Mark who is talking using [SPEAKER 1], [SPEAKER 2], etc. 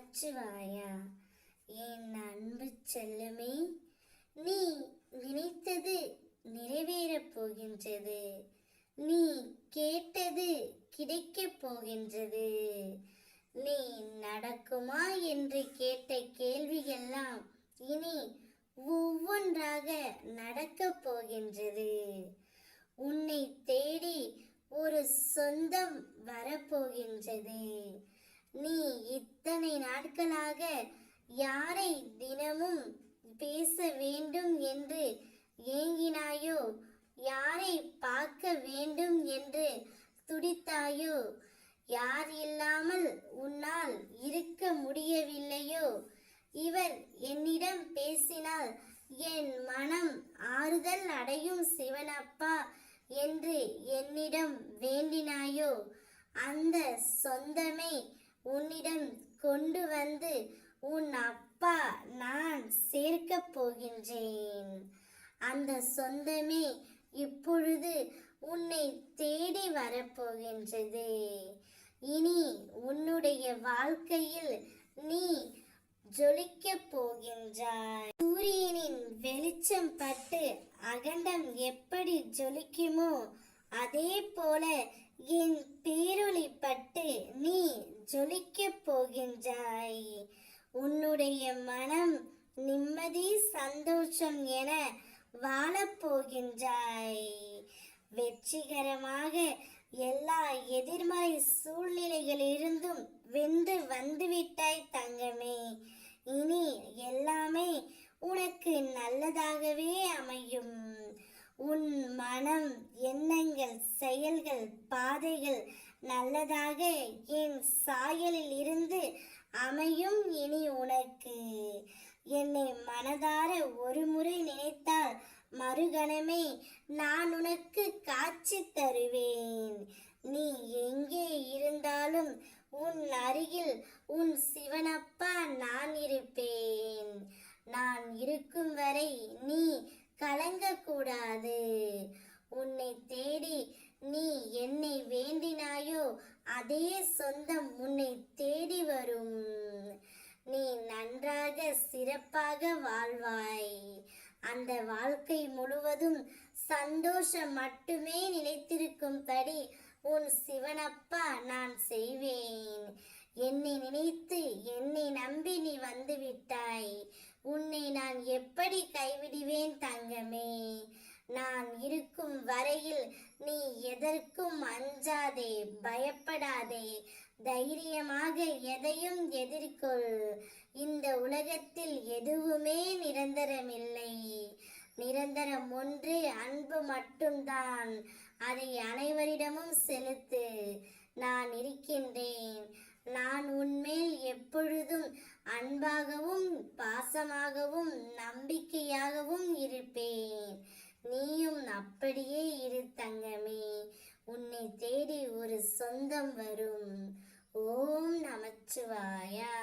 [SPEAKER 1] நமச்சிவாயா. என் அன்பு செல்லமே, நீ நினைத்தது நிறைவேறப் போகின்றது. நீ கேட்டது கிடைக்கப் போகின்றது. நீ நடக்குமா என்று கேட்ட கேள்வியெல்லாம் இனி ஒவ்வொன்றாக நடக்கப் போகின்றது. உன்னை தேடி ஒரு சொந்தம் வரப்போகின்றது. நீ இத்தனை நாட்களாக யாரை தினமும் பேச வேண்டும் என்று ஏங்கினாயோ, யாரை பார்க்க வேண்டும் என்று துடித்தாயோ, யார் இல்லாமல் உன்னால் இருக்க முடியவில்லையோ, இவர் என்னிடம் பேசினால் என் மனம் ஆறுதல் அடையும் சிவனப்பா என்று என்னிடம் வேண்டினாயோ, அந்த சொந்தமே உன்னிடம் கொண்டு வந்து உன் அப்பா நான் சேர்க்கப் போகின்றேன். அந்த சொந்தமே இப்பொழுது உன்னை தேடி வரப்போகின்றது. இனி உன்னுடைய வாழ்க்கையில் நீ ஜொலிக்கப் போகின்றாய். சூரியனின் வெளிச்சம் பட்டு அகண்டம் எப்படி ஜொலிக்குமோ அதே போல என் பேரொளி பட்டு நீ ஜொலிக்கப் போகின்றாய். உன்னுடைய மனம் நிம்மதி சந்தோஷம் என வாழப்போகின்றாய். வெற்றிகரமாக எல்லா எதிர்மறை சூழ்நிலைகளிலிருந்தும் வென்று வந்துவிட்டாய் தங்கமே. இனி எல்லாமே உனக்கு நல்லதாகவே அமையும். உன் மனம், எண்ணங்கள், செயல்கள், பாதைகள் நல்லதாக என் சாயலில் இருந்து அமையும். இனி உனக்கு என்னை மனதார ஒரு முறை நினைத்தால் மறுகணமே நான் உனக்கு காட்சி தருவேன். நீ எங்கே இருந்தாலும் உன் அருகில் உன் சிவனப்பா நான் இருப்பேன். நான் இருக்கும் வரை நீ கலங்கக்கூடாது. உன்னை தேடி நீ என்னை வேண்டினாயோ அதே சொந்தம் உன்னை தேடி வரும். நீ நன்றாக சிறப்பாக வாழ்வாய். அந்த வாழ்க்கை முழுவதும் சந்தோஷம் மட்டுமே நிலைத்திருக்கும்படி உன் சிவனப்பா நான் செய்வேன். என்னை நினைத்து என்னை நம்பி நீ வந்து விட்டாய். உன்னை நான் எப்படி கைவிடுவேன் தங்கமே? நான் இருக்கும் வரையில் நீ எதற்கும் அஞ்சாதே, பயப்படாதே. தைரியமாக எதையும் எதிர்கொள். இந்த உலகத்தில் எதுவுமே நிரந்தரமில்லை. நிரந்தரம் ஒன்று அன்பு மட்டும்தான். அதை அனைவரிடமும் செலுத்து. நான் இருக்கின்றேன். நான் உன்மேல் எப்பொழுதும் அன்பாகவும் பாசமாகவும் நம்பிக்கையாகவும் இருப்பேன். நீயும் அப்படியே இரு தங்கமே. உன்னை தேடி ஒரு சொந்தம் வரும். ஓம் நமச்சிவாயா.